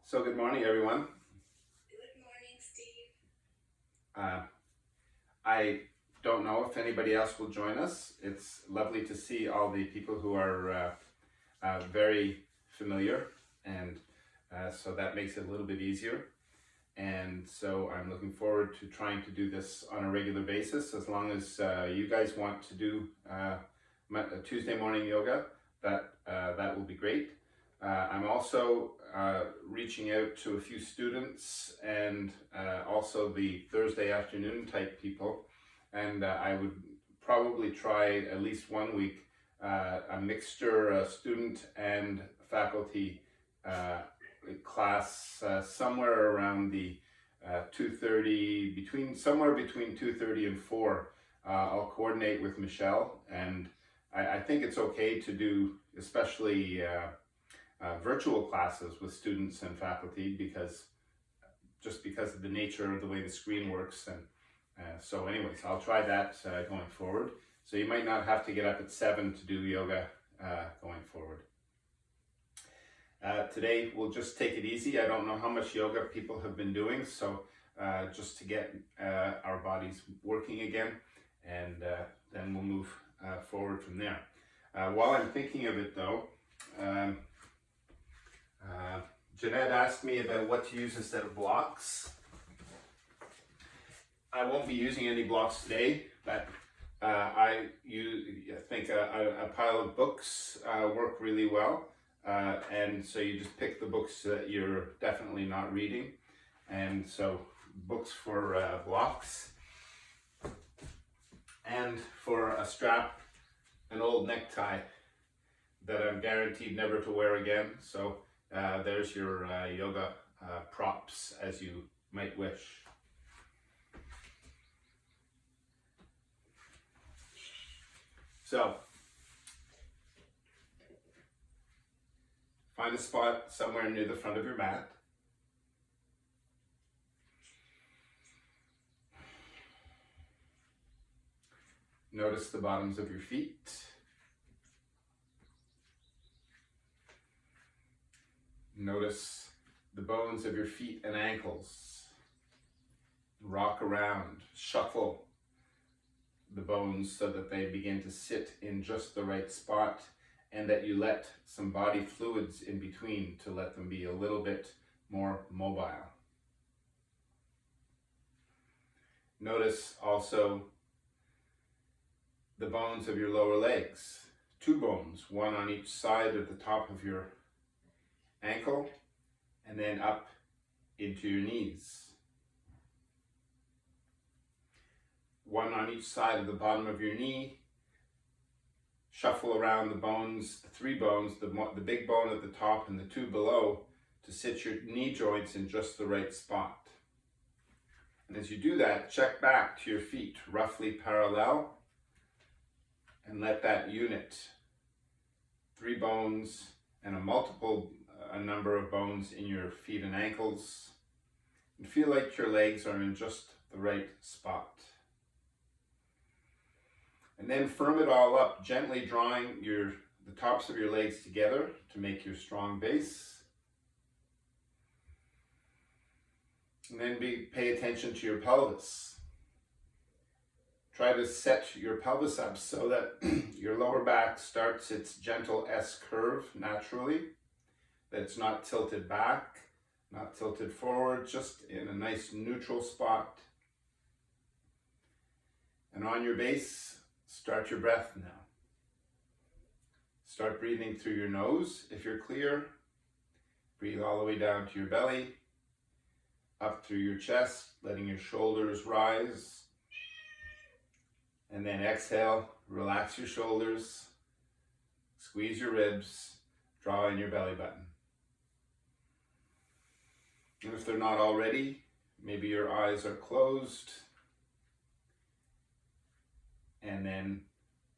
So good morning, everyone. Good morning, Steve. Uh, I don't know if anybody else will join us. It's lovely to see all the people who are very familiar, and so that makes it a little bit easier. And so I'm looking forward to trying to do this on a regular basis. As long as you guys want to do Tuesday morning yoga, that will be great. I'm also reaching out to a few students and also the Thursday afternoon type people, and I would probably try at least 1 week a mixture student and faculty class somewhere around the 2:30, somewhere between 2:30 and 4. I'll coordinate with Michelle, and I think it's okay to do especially virtual classes with students and faculty because of the nature of the way the screen works. And so anyways, I'll try that going forward. So you might not have to get up at 7 to do yoga going forward. Today we'll just take it easy. I don't know how much yoga people have been doing, so just to get our bodies working again, and then we'll move forward from there. While I'm thinking of it though, Jeanette asked me about what to use instead of blocks. I won't be using any blocks today, but I think a pile of books work really well. And so you just pick the books that you're definitely not reading. And so books for blocks. And for a strap, an old necktie that I'm guaranteed never to wear again. So there's your yoga props, as you might wish. So find a spot somewhere near the front of your mat. Notice the bottoms of your feet. Notice the bones of your feet and ankles. Rock around, shuffle the bones so that they begin to sit in just the right spot, and that you let some body fluids in between to let them be a little bit more mobile. Notice also the bones of your lower legs. 2 bones, one on each side of the top of your ankle, and then up into your knees. One on each side of the bottom of your knee. Shuffle around the bones, 3 bones, the big bone at the top and the 2 below, to sit your knee joints in just the right spot. And as you do that, check back to your feet, roughly parallel, and let that unit, 3 bones and a number of bones in your feet and ankles, and feel like your legs are in just the right spot. And then firm it all up, gently drawing the tops of your legs together to make your strong base. And then pay attention to your pelvis. Try to set your pelvis up so that your lower back starts its gentle S curve naturally, that it's not tilted back, not tilted forward, just in a nice neutral spot. And on your base, start your breath now. Start breathing through your nose if you're clear. Breathe all the way down to your belly, up through your chest, letting your shoulders rise. And then exhale, relax your shoulders, squeeze your ribs, draw in your belly button. And if they're not already, maybe your eyes are closed. And then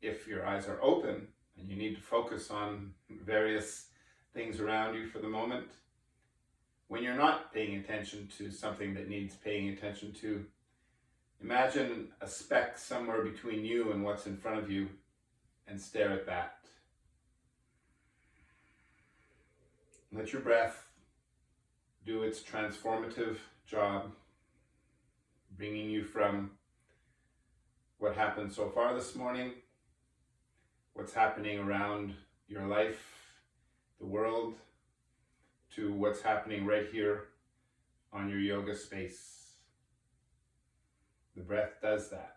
if your eyes are open and you need to focus on various things around you for the moment, when you're not paying attention to something that needs paying attention to, imagine a speck somewhere between you and what's in front of you, and stare at that. Let your breath do its transformative job, bringing you from what happened so far this morning, what's happening around your life, the world, to what's happening right here on your yoga space. The breath does that.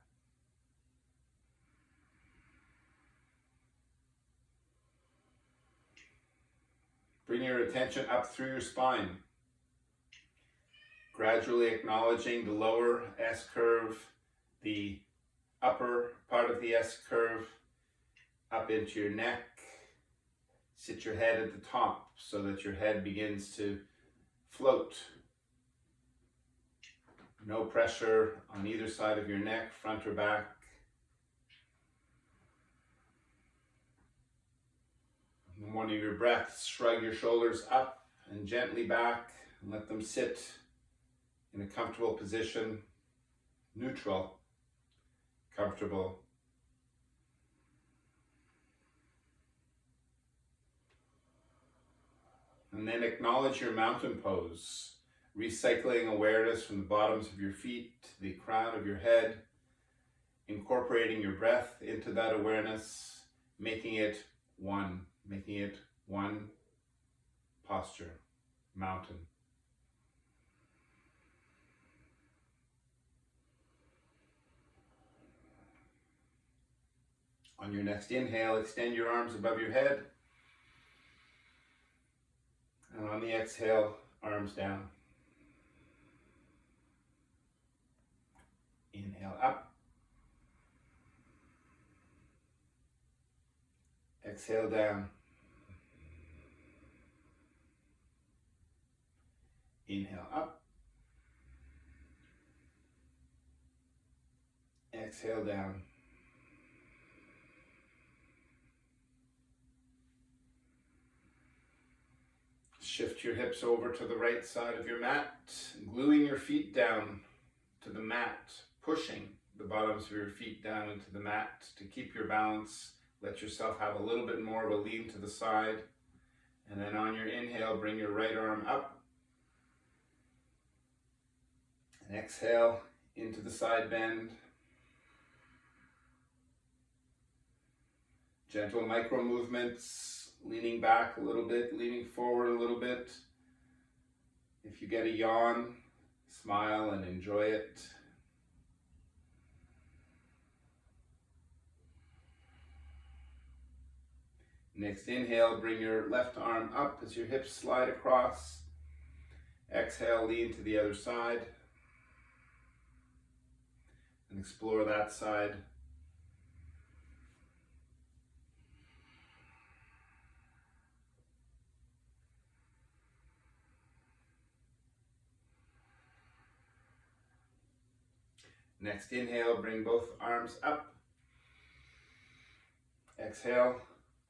Bring your attention up through your spine, gradually acknowledging the lower S curve, the upper part of the S curve, up into your neck. Sit your head at the top so that your head begins to float. No pressure on either side of your neck, front or back. On one of your breaths, shrug your shoulders up and gently back and let them sit in a comfortable position, neutral, comfortable. And then acknowledge your mountain pose, recycling awareness from the bottoms of your feet to the crown of your head, incorporating your breath into that awareness, making it one posture, mountain. On your next inhale, extend your arms above your head. And on the exhale, arms down. Inhale up. Exhale down. Inhale up. Exhale down. Shift your hips over to the right side of your mat, gluing your feet down to the mat, pushing the bottoms of your feet down into the mat to keep your balance. Let yourself have a little bit more of a lean to the side. And then on your inhale, bring your right arm up. And exhale into the side bend. Gentle micro movements, leaning back a little bit, leaning forward a little bit. If you get a yawn, smile and enjoy it. Next inhale, bring your left arm up as your hips slide across. Exhale, lean to the other side. And explore that side. Next inhale, bring both arms up. Exhale,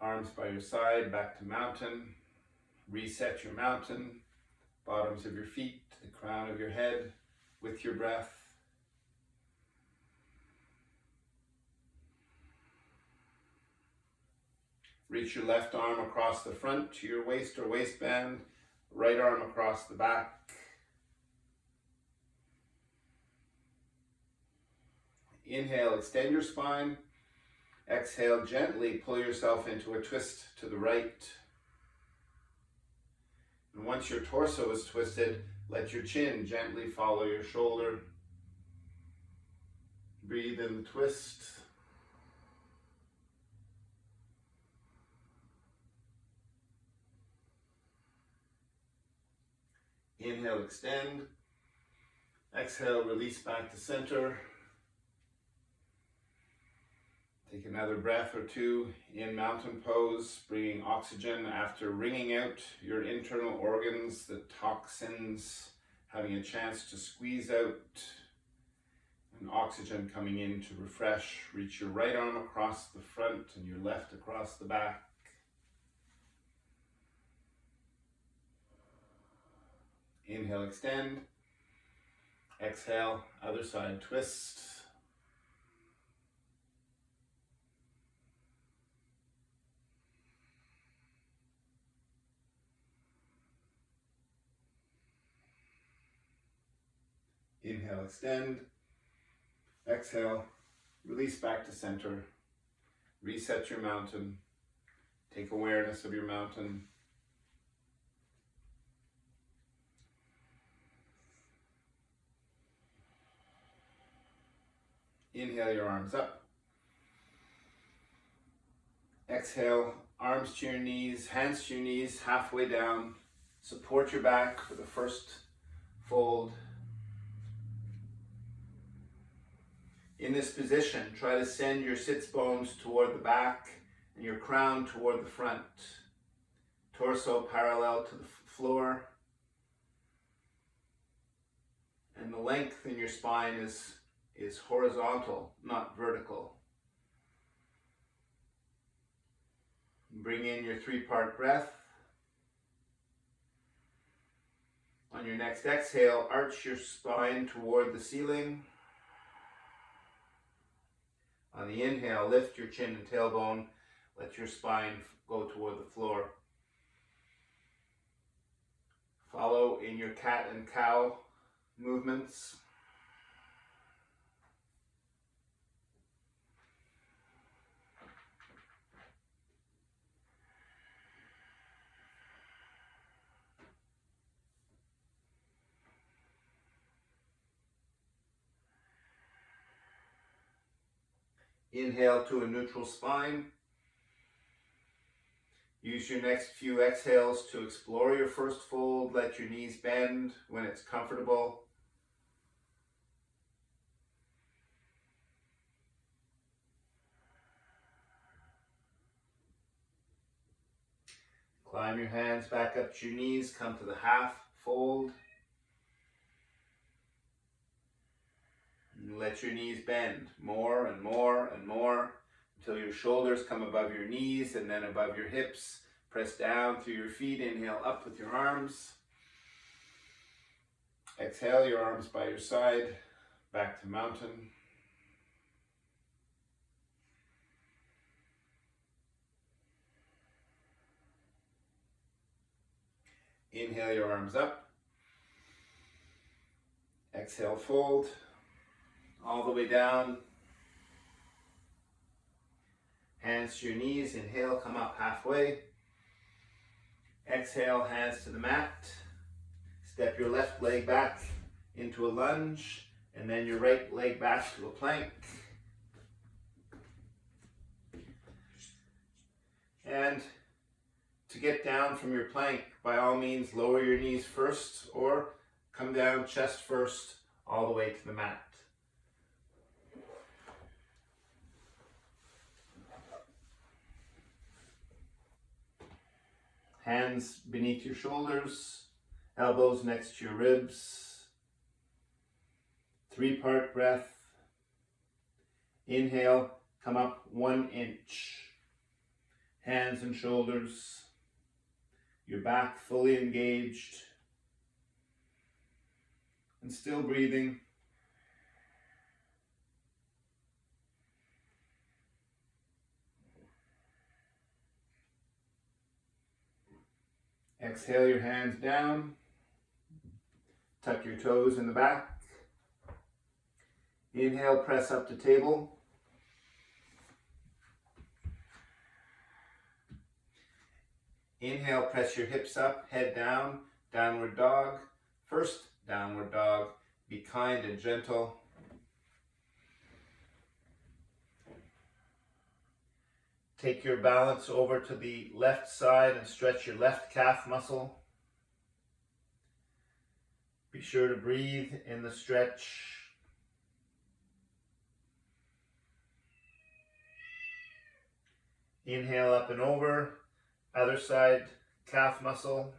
arms by your side, back to mountain. Reset your mountain, bottoms of your feet to the crown of your head with your breath. Reach your left arm across the front to your waist or waistband, right arm across the back. Inhale, extend your spine. Exhale, gently pull yourself into a twist to the right. And once your torso is twisted, let your chin gently follow your shoulder. Breathe in the twist. Inhale, extend. Exhale, release back to center. Take another breath or two in mountain pose, bringing oxygen after wringing out your internal organs, the toxins, having a chance to squeeze out, and oxygen coming in to refresh. Reach your right arm across the front and your left across the back. Inhale, extend. Exhale, other side twist. Inhale, extend. Exhale, release back to center. Reset your mountain. Take awareness of your mountain. Inhale your arms up. Exhale, arms to your knees, hands to your knees, halfway down. Support your back for the first fold. In this position, try to send your sits bones toward the back and your crown toward the front. Torso parallel to the floor. And the length in your spine is horizontal, not vertical. Bring in your 3-part breath. On your next exhale, arch your spine toward the ceiling. On the inhale, lift your chin and tailbone. Let your spine go toward the floor. Follow in your cat and cow movements. Inhale to a neutral spine. Use your next few exhales to explore your first fold. Let your knees bend when it's comfortable. Climb your hands back up to your knees. Come to the half fold. Let your knees bend more and more and more until your shoulders come above your knees and then above your hips. Press down through your feet. Inhale up with your arms. Exhale your arms by your side. Back to mountain. Inhale your arms up. Exhale, fold. All the way down. Hands to your knees. Inhale, come up halfway. Exhale, hands to the mat. Step your left leg back into a lunge, and then your right leg back to a plank. And to get down from your plank, by all means, lower your knees first, or come down chest first, all the way to the mat. Hands beneath your shoulders, elbows next to your ribs. 3-part breath. Inhale, come up 1 inch. Hands and shoulders. Your back fully engaged. And still breathing. Exhale your hands down. Tuck your toes in the back. Inhale, press up to table. Inhale, press your hips up, head down, downward dog. First downward dog. Be kind and gentle. Take your balance over to the left side and stretch your left calf muscle. Be sure to breathe in the stretch. Inhale up and over. Other side, calf muscle.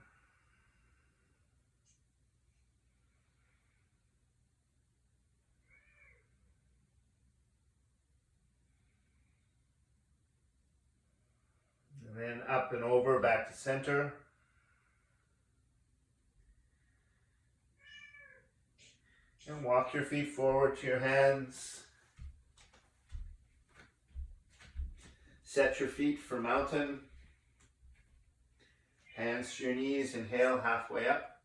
And then up and over, back to center. And walk your feet forward to your hands. Set your feet for mountain. Hands to your knees. Inhale, halfway up.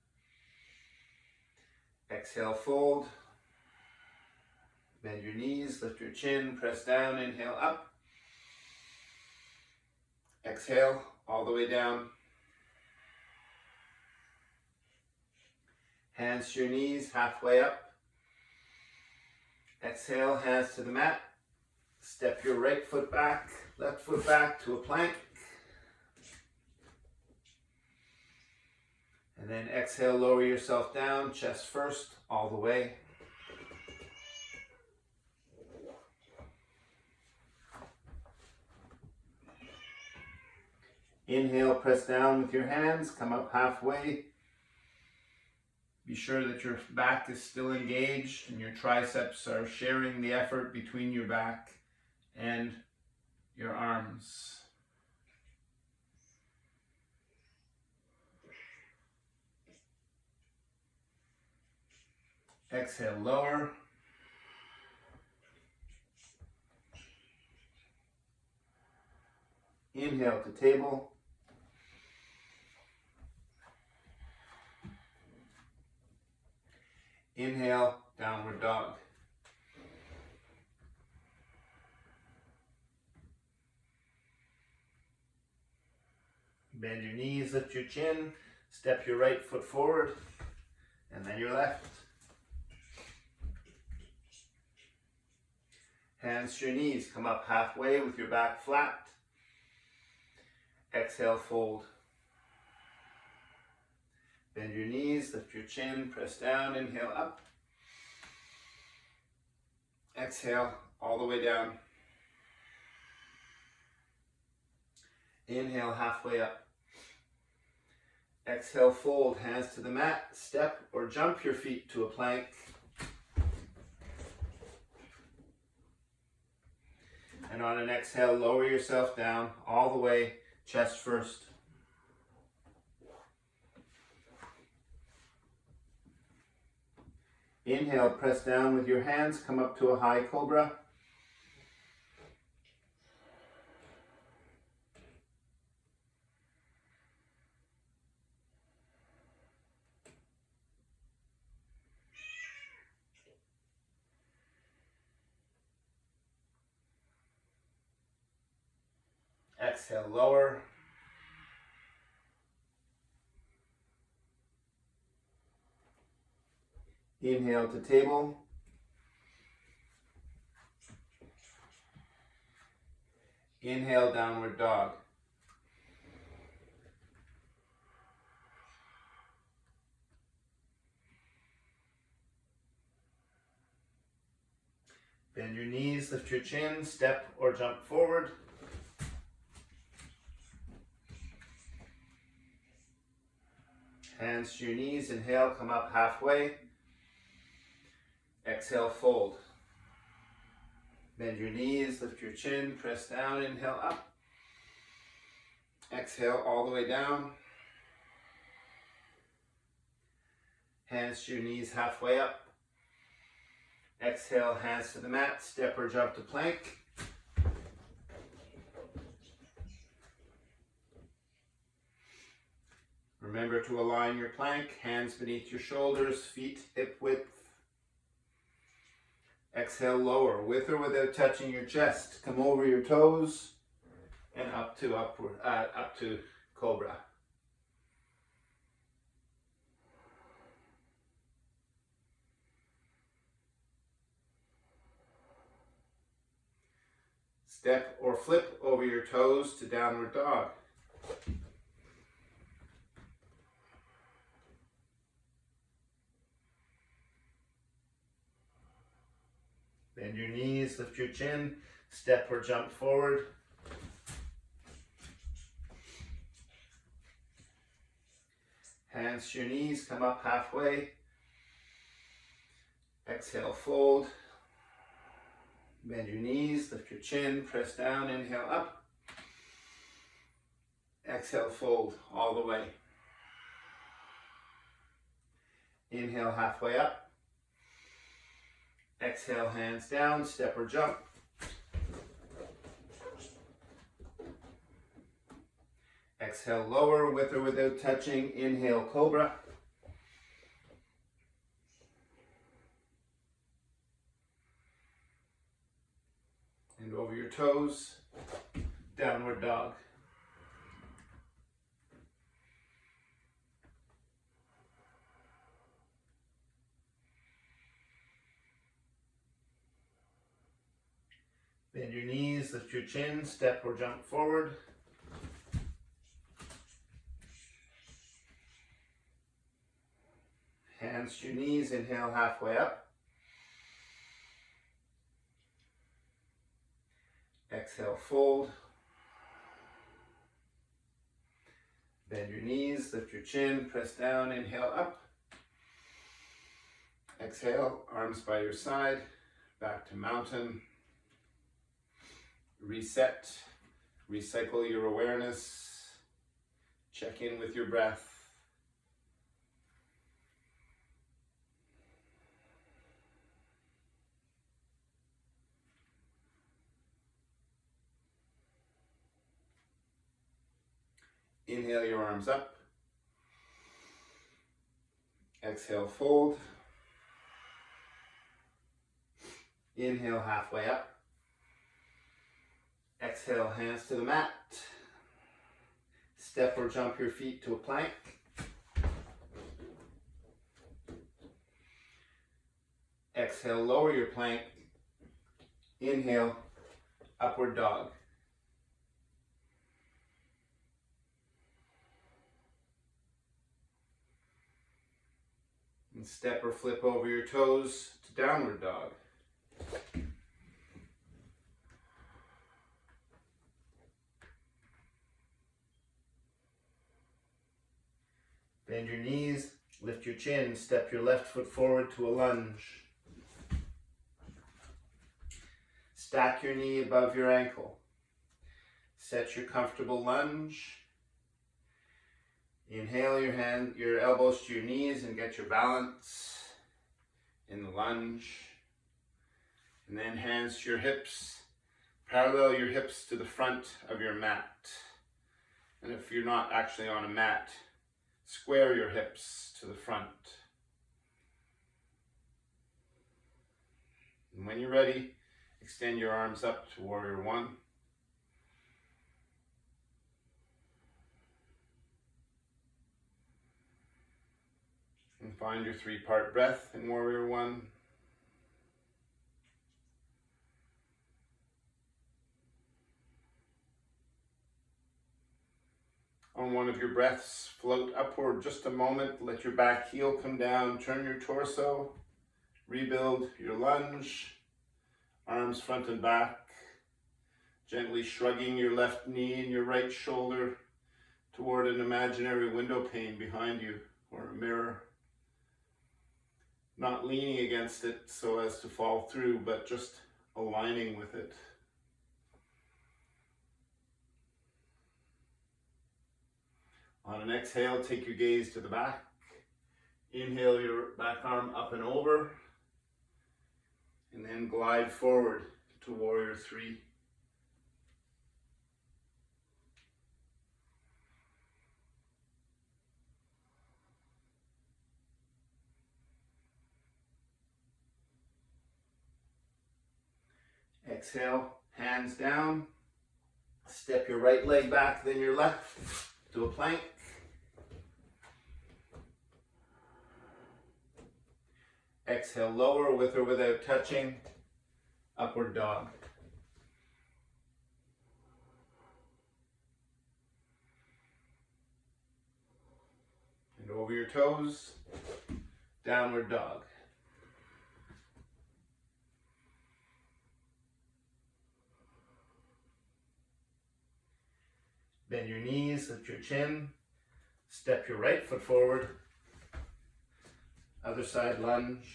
Exhale, fold. Bend your knees, lift your chin, press down, inhale up. Exhale all the way down. Hands to your knees, halfway up. Exhale, hands to the mat. Step your right foot back, left foot back to a plank. And then exhale, lower yourself down, chest first, all the way. Inhale, press down with your hands, come up halfway. Be sure that your back is still engaged and your triceps are sharing the effort between your back and your arms. Exhale, lower. Inhale to table. Inhale, downward dog. Bend your knees, lift your chin, step your right foot forward, and then your left. Hands to your knees, come up halfway with your back flat. Exhale, fold. Bend your knees, lift your chin, press down, inhale up. Exhale, all the way down. Inhale, halfway up. Exhale, fold, hands to the mat, step or jump your feet to a plank. And on an exhale, lower yourself down all the way, chest first. Inhale, press down with your hands, come up to a high cobra. Exhale, lower. Inhale to table. Inhale, downward dog. Bend your knees, lift your chin, step or jump forward. Hands to your knees, inhale, come up halfway. Exhale, fold. Bend your knees, lift your chin, press down, inhale up. Exhale all the way down. Hands to your knees, halfway up. Exhale, hands to the mat, step or jump to plank. Remember to align your plank, hands beneath your shoulders, feet hip width. Exhale, lower, with or without touching your chest. Come over your toes and up to cobra. Step or flip over your toes to downward dog. Bend your knees, lift your chin, step or jump forward. Hands to your knees, come up halfway. Exhale, fold. Bend your knees, lift your chin, press down, inhale up. Exhale, fold all the way. Inhale, halfway up. Exhale, hands down, step or jump. Exhale, lower, with or without touching. Inhale, cobra. over your toes, downward dog. Bend your knees, lift your chin, step or jump forward. Hands to your knees, inhale halfway up. Exhale, fold. Bend your knees, lift your chin, press down, inhale up. Exhale, arms by your side, back to mountain. Reset, recycle your awareness, check in with your breath. Inhale your arms up. Exhale, fold. Inhale, halfway up. Exhale, hands to the mat. Step or jump your feet to a plank. Exhale, lower your plank. Inhale, upward dog. And step or flip over your toes to downward dog. Bend your knees, lift your chin, step your left foot forward to a lunge. Stack your knee above your ankle. Set your comfortable lunge. Inhale your elbows to your knees and get your balance in the lunge. And then hands to your hips. Parallel your hips to the front of your mat. And if you're not actually on a mat, square your hips to the front. And when you're ready, extend your arms up to warrior one. And find your 3-part breath in warrior one. On one of your breaths, float upward just a moment. Let your back heel come down. Turn your torso. Rebuild your lunge. Arms front and back. Gently shrugging your left knee and your right shoulder toward an imaginary window pane behind you or a mirror. Not leaning against it so as to fall through, but just aligning with it. On an exhale, take your gaze to the back. Inhale your back arm up and over. And then glide forward to warrior three. Exhale, hands down. Step your right leg back, then your left to a plank. Exhale, lower with or without touching, upward dog. And over your toes, downward dog. Bend your knees, lift your chin, step your right foot forward. Other side lunge.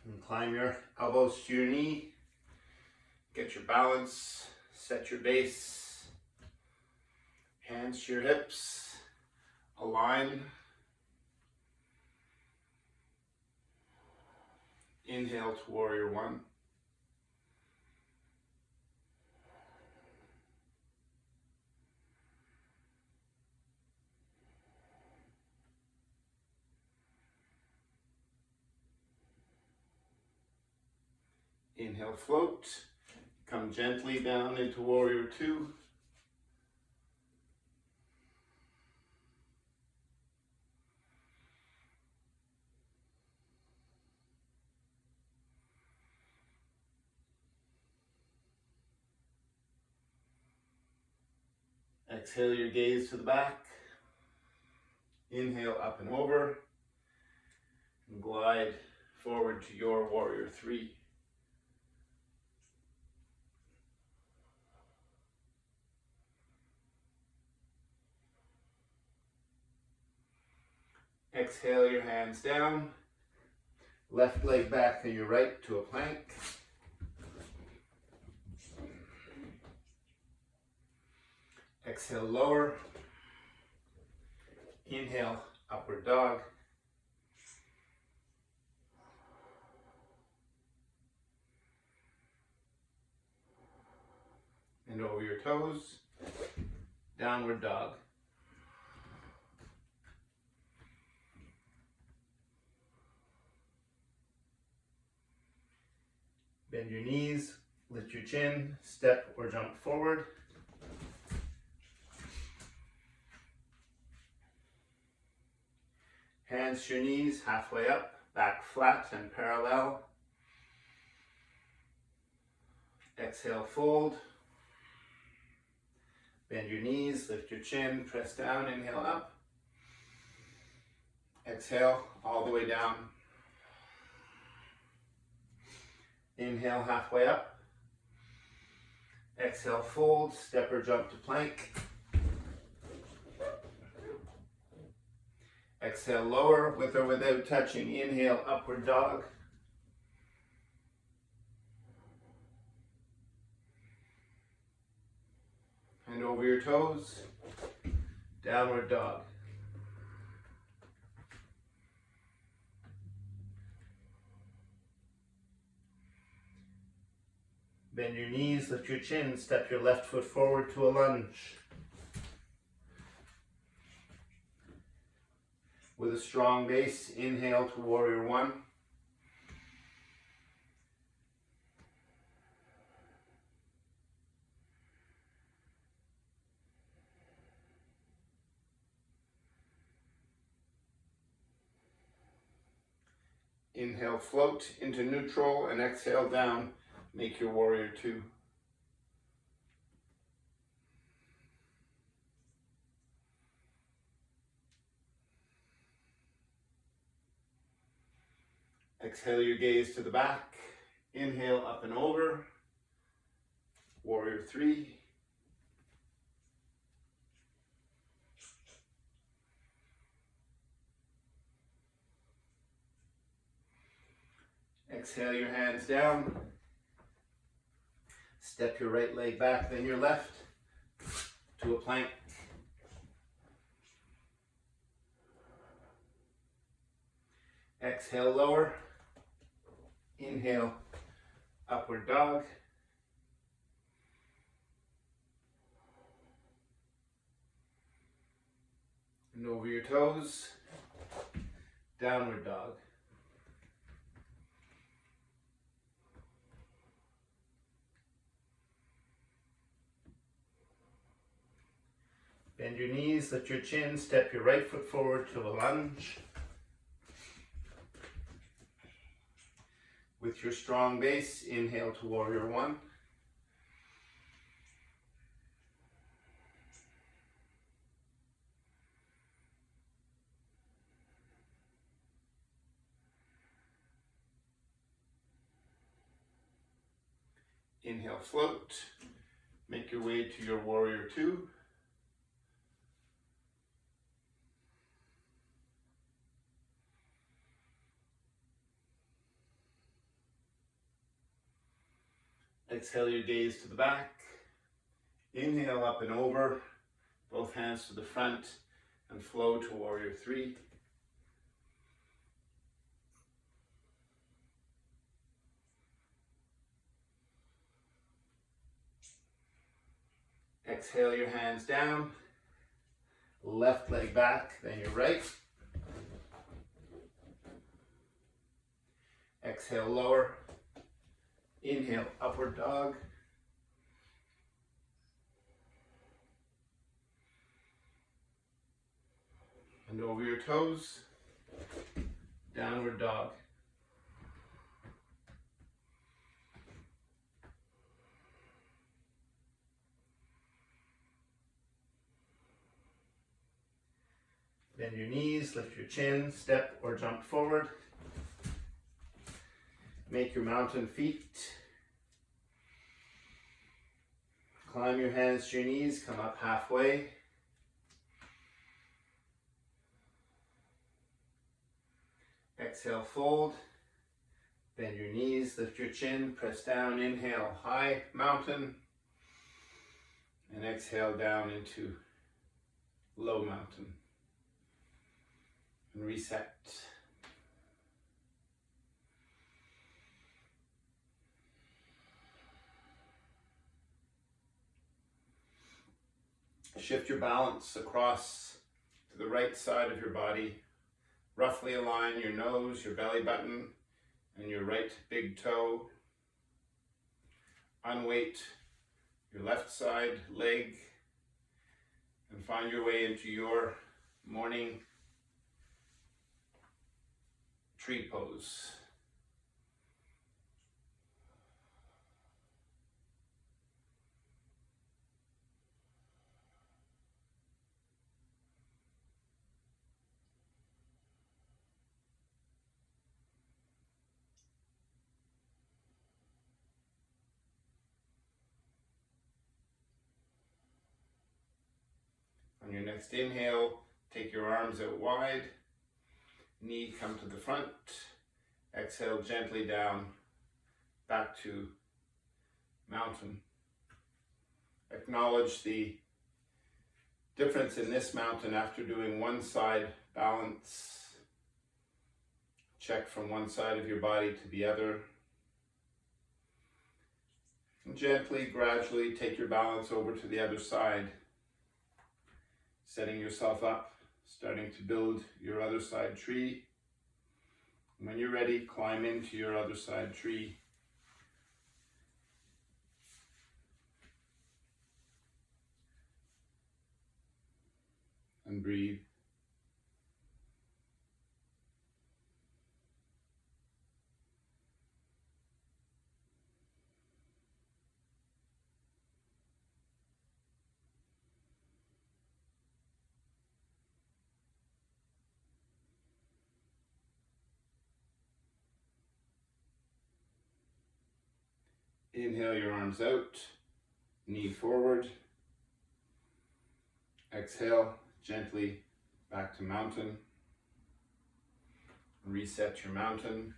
And climb your elbows to your knee. Get your balance. Set your base. Hands to your hips. Align. Inhale to warrior one. Inhale, float. Come gently down into warrior two. Exhale your gaze to the back. Inhale up and over. And glide forward to your warrior three. Exhale your hands down. Left leg back to your right to a plank. Exhale, lower. Inhale, upward dog. And over your toes, downward dog. Bend your knees, lift your chin, step or jump forward. Hands to your knees, halfway up, back flat and parallel. Exhale, fold. Bend your knees, lift your chin, press down, inhale up. Exhale, all the way down. Inhale, halfway up. Exhale, fold, step or jump to plank. Exhale, lower, with or without touching. Inhale, upward dog. And over your toes, downward dog. Bend your knees, lift your chin, step your left foot forward to a lunge. With a strong base, inhale to warrior one. Inhale, float into neutral, and exhale down. Make your warrior two. Exhale your gaze to the back. Inhale, up and over. Warrior three. Exhale your hands down. Step your right leg back, then your left to a plank. Exhale, lower. Inhale, upward dog. And over your toes, downward dog. Bend your knees, lift your chin, step your right foot forward to a lunge. With your strong base, inhale to warrior one. Inhale, float. Make your way to your warrior two. Exhale your gaze to the back. Inhale up and over, both hands to the front, and flow to warrior three. Exhale your hands down, left leg back, then your right. Exhale, lower. Inhale, upward dog. And over your toes, downward dog. Bend your knees, lift your chin, step or jump forward. Make your mountain feet. Climb your hands to your knees, come up halfway. Exhale, fold. Bend your knees, lift your chin, press down, inhale, high mountain. And exhale down into low mountain. And reset. Shift your balance across to the right side of your body. Roughly align your nose, your belly button, and your right big toe. Unweight your left side leg and find your way into your morning tree pose. On your next inhale, take your arms out wide, knee come to the front, exhale gently down, back to mountain. Acknowledge the difference in this mountain after doing one side balance. Check from one side of your body to the other. And gently, gradually take your balance over to the other side. Setting yourself up, starting to build your other side tree. When you're ready, climb into your other side tree. And breathe. Inhale your arms out, knee forward. Exhale, gently back to mountain. Reset your mountain.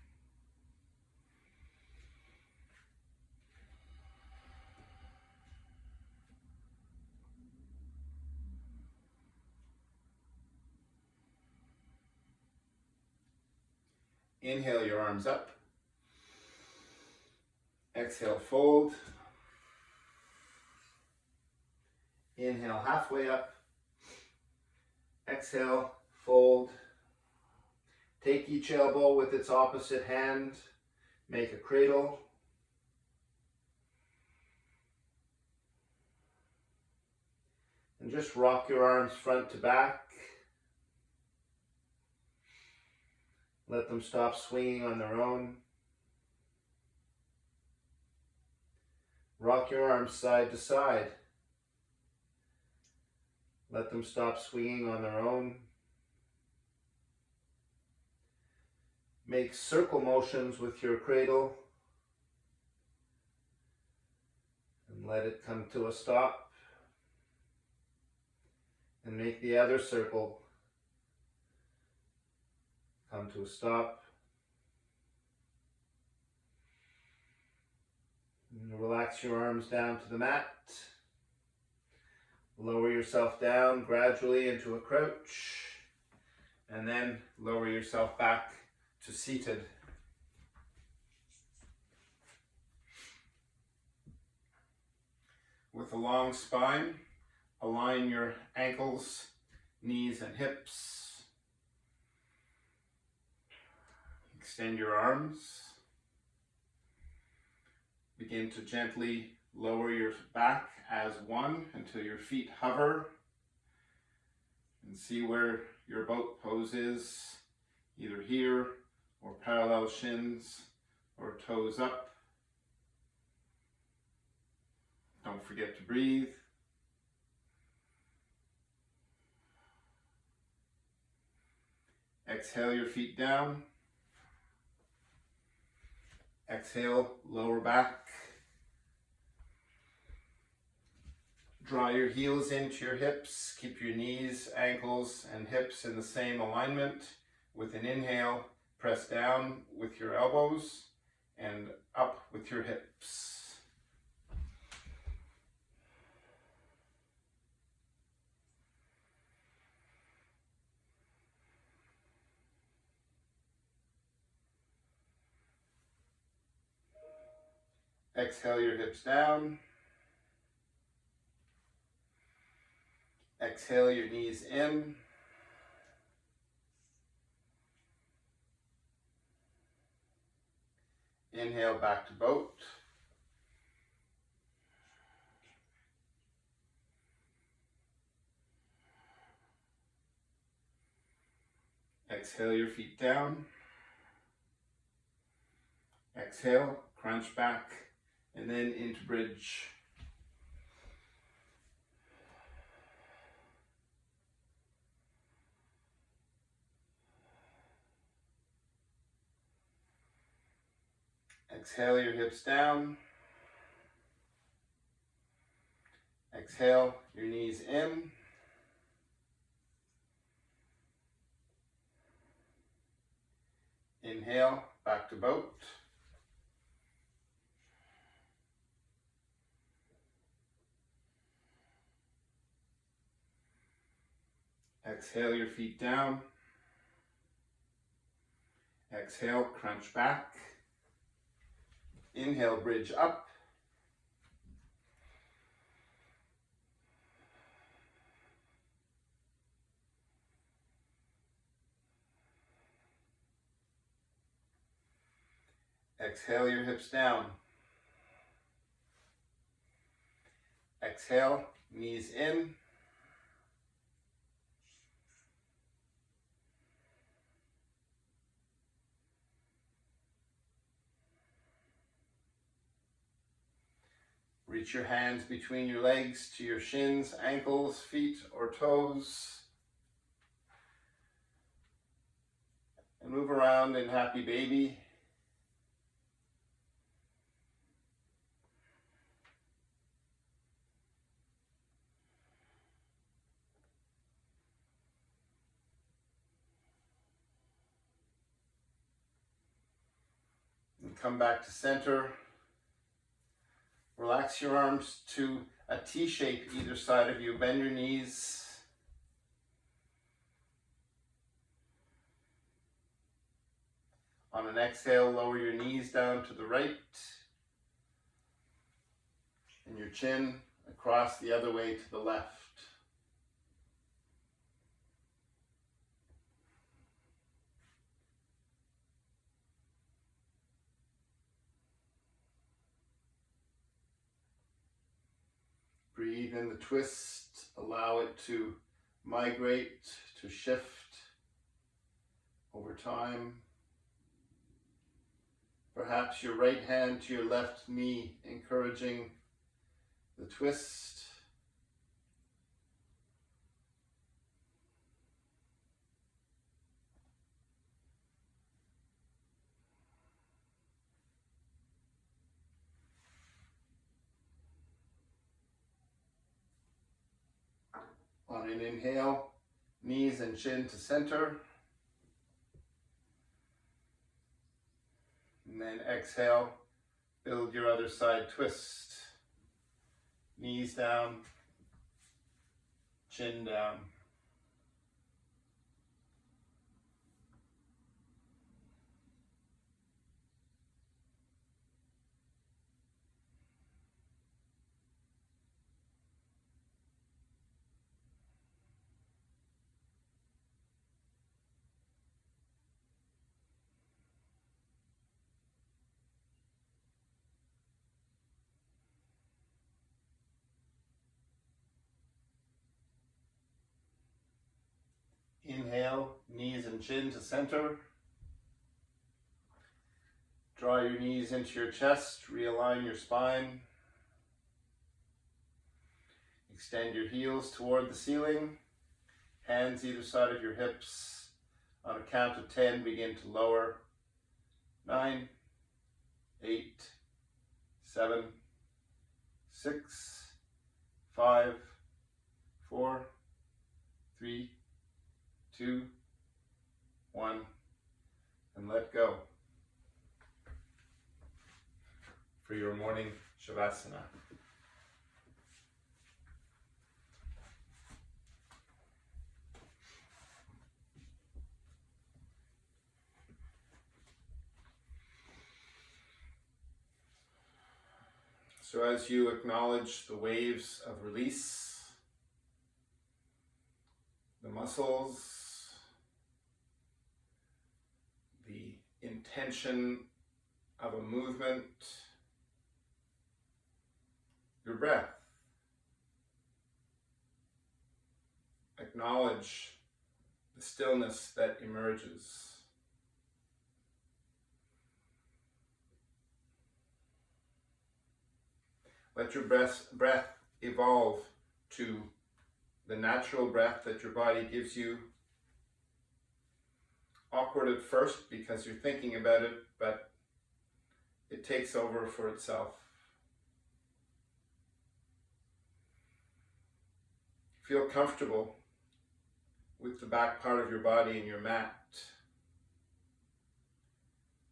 Inhale your arms up. Exhale, fold. Inhale, halfway up. Exhale, fold. Take each elbow with its opposite hand. Make a cradle. And just rock your arms front to back. Let them stop swinging on their own. Rock your arms side to side. Let them stop swinging on their own. Make circle motions with your cradle. And let it come to a stop. And make the other circle come to a stop. And relax your arms down to the mat. Lower yourself down gradually into a crouch. And then lower yourself back to seated. With a long spine, align your ankles, knees, and hips. Extend your arms. begin to gently lower your back as one until your feet hover, and see where your boat pose is, either here or parallel shins or toes up. Don't forget to breathe. Exhale your feet down. Exhale, lower back. Draw your heels into your hips. Keep your knees, ankles, and hips in the same alignment. With an inhale, press down with your elbows and up with your hips. Exhale your hips down. Exhale your knees in. Inhale back to boat. Exhale your feet down. Exhale, crunch back, and then into bridge. Exhale your hips down. Exhale your knees in. Inhale, back to boat. Exhale your feet down. Exhale, crunch back. Inhale, bridge up. Exhale your hips down. Exhale, knees in. Reach your hands between your legs to your shins, ankles, feet, or toes. And move around in happy baby. And come back to center. Relax your arms to a T shape either side of you. Bend your knees. On an exhale, lower your knees down to the right and your chin across the other way to the left. Breathe in the twist, allow it to migrate, to shift over time. Perhaps your right hand to your left knee, encouraging the twist. On an inhale, knees and chin to center. And then exhale, build your other side twist. Knees down, chin down. chin to center. Draw your knees into your chest, realign your spine. Extend your heels toward the ceiling, hands either side of your hips. On a count of 10, begin to lower. 9, 8, 7, 6, 5, 4, 3, 2, 1, and let go for your morning Shavasana. So as you acknowledge the waves of release, the muscles, the intention of a movement, your breath, acknowledge the stillness that emerges. Let your breath evolve to the natural breath that your body gives you. Awkward at first because you're thinking about it, but it takes over for itself. Feel comfortable with the back part of your body and your mat.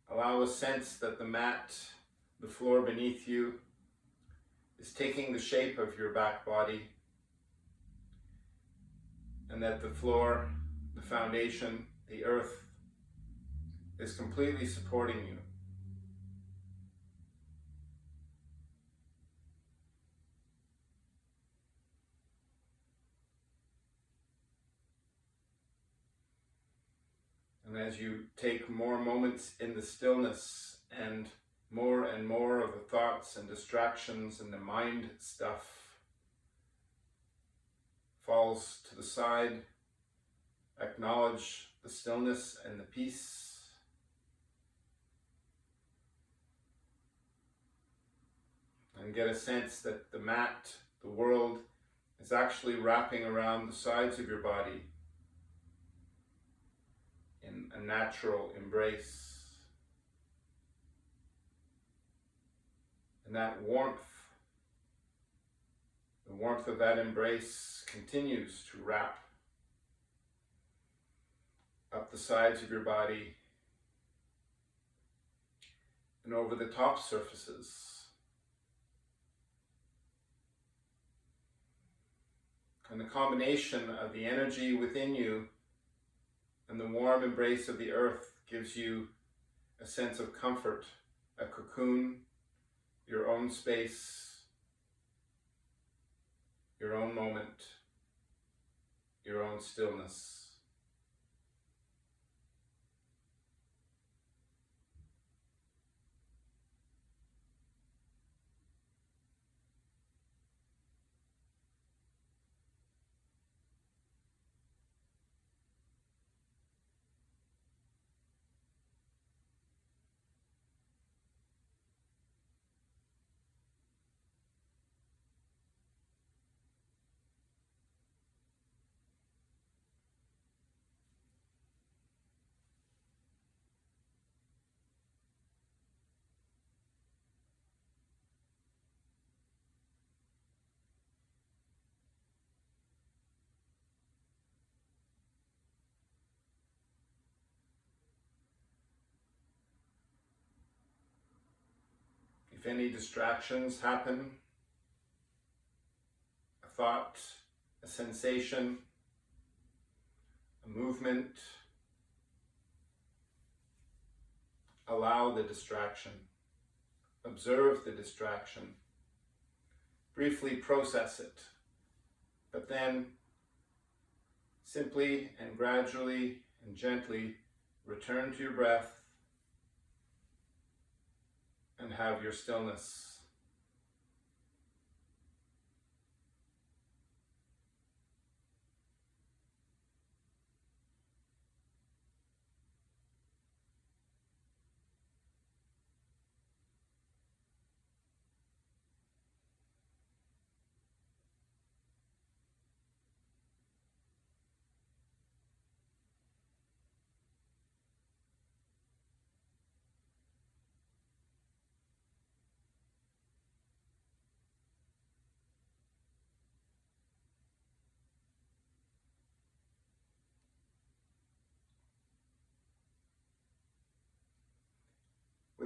Allow a sense that the mat, the floor beneath you, is taking the shape of your back body, and that the floor, the foundation, the earth is completely supporting you. And as you take more moments in the stillness and more of the thoughts and distractions and the mind stuff falls to the side, acknowledge the stillness and the peace. And get a sense that the mat, the world, is actually wrapping around the sides of your body in a natural embrace. And that warmth, the warmth of that embrace continues to wrap up the sides of your body and over the top surfaces. And the combination of the energy within you and the warm embrace of the earth gives you a sense of comfort, a cocoon, your own space, your own moment, your own stillness. If any distractions happen, a thought, a sensation, a movement, allow the distraction, observe the distraction, briefly process it, but then simply and gradually and gently return to your breath and have your stillness.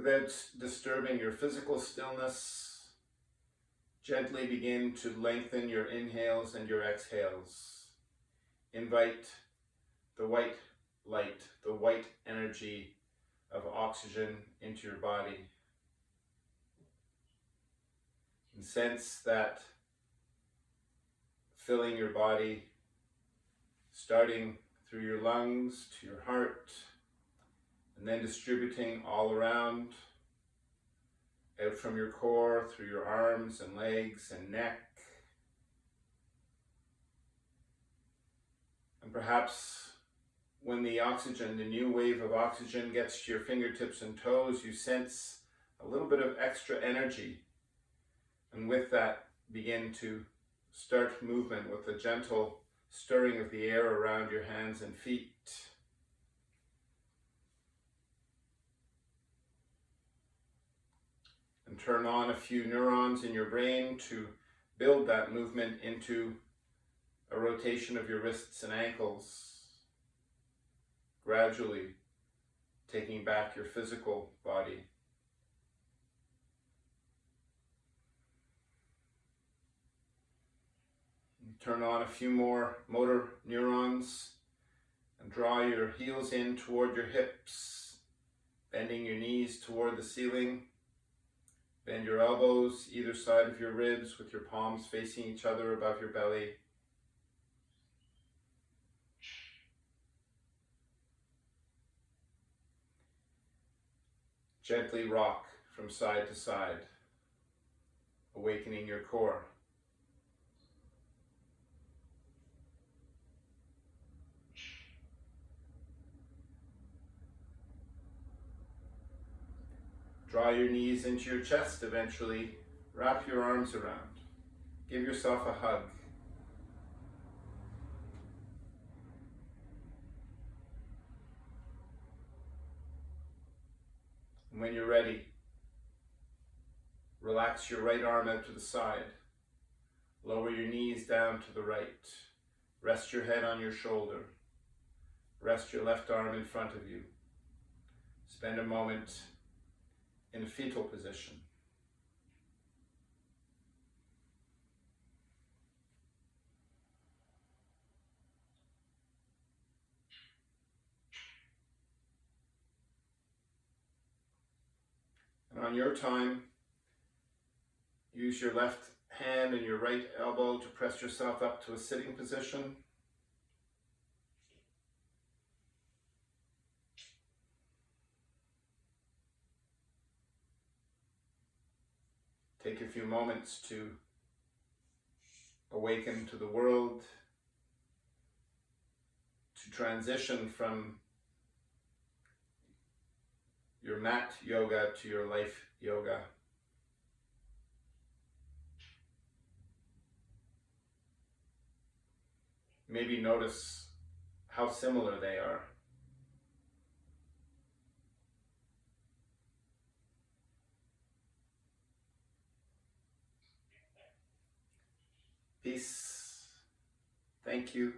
without disturbing your physical stillness, gently begin to lengthen your inhales and your exhales. Invite the white light, the white energy of oxygen into your body. And sense that filling your body, starting through your lungs to your heart, and then distributing all around, out from your core, through your arms and legs and neck. And perhaps when the oxygen, the new wave of oxygen gets to your fingertips and toes, you sense a little bit of extra energy. And with that, begin to start movement with a gentle stirring of the air around your hands and feet. And turn on a few neurons in your brain to build that movement into a rotation of your wrists and ankles, gradually taking back your physical body. And turn on a few more motor neurons and draw your heels in toward your hips, bending your knees toward the ceiling. Bend your elbows either side of your ribs with your palms facing each other above your belly. Gently rock from side to side, awakening your core. Draw your knees into your chest eventually. Wrap your arms around. Give yourself a hug. And when you're ready, relax your right arm out to the side. Lower your knees down to the right. Rest your head on your shoulder. Rest your left arm in front of you. Spend a moment in a fetal position. And on your time, use your left hand and your right elbow to press yourself up to a sitting position. Take a few moments to awaken to the world, to transition from your mat yoga to your life yoga. Maybe notice how similar they are. Peace. Thank you.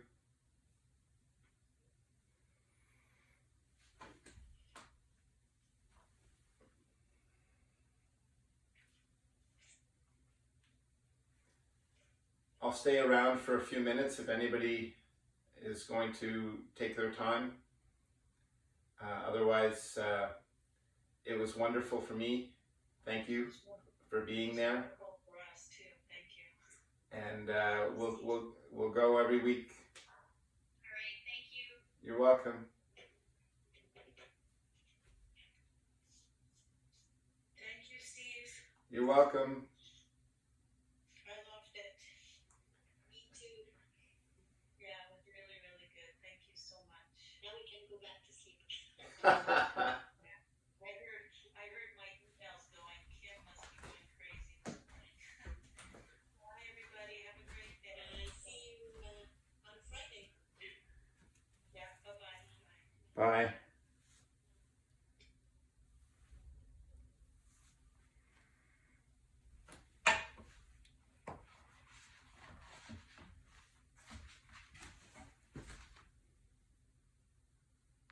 I'll stay around for a few minutes if anybody is going to take their time. Otherwise, it was wonderful for me. Thank you for being there. For us too. Thank you. And we'll go every week. All right. Thank you. You're welcome. Thank you, Steve. You're welcome. I loved it. Me too. Yeah, it was really, really good. Thank you so much. Now we can go back to sleep. I heard my emails going. Kim must be going crazy this morning. Bye, everybody. Have a great day. See you on Friday. Yeah. Bye-bye. Bye. Bye.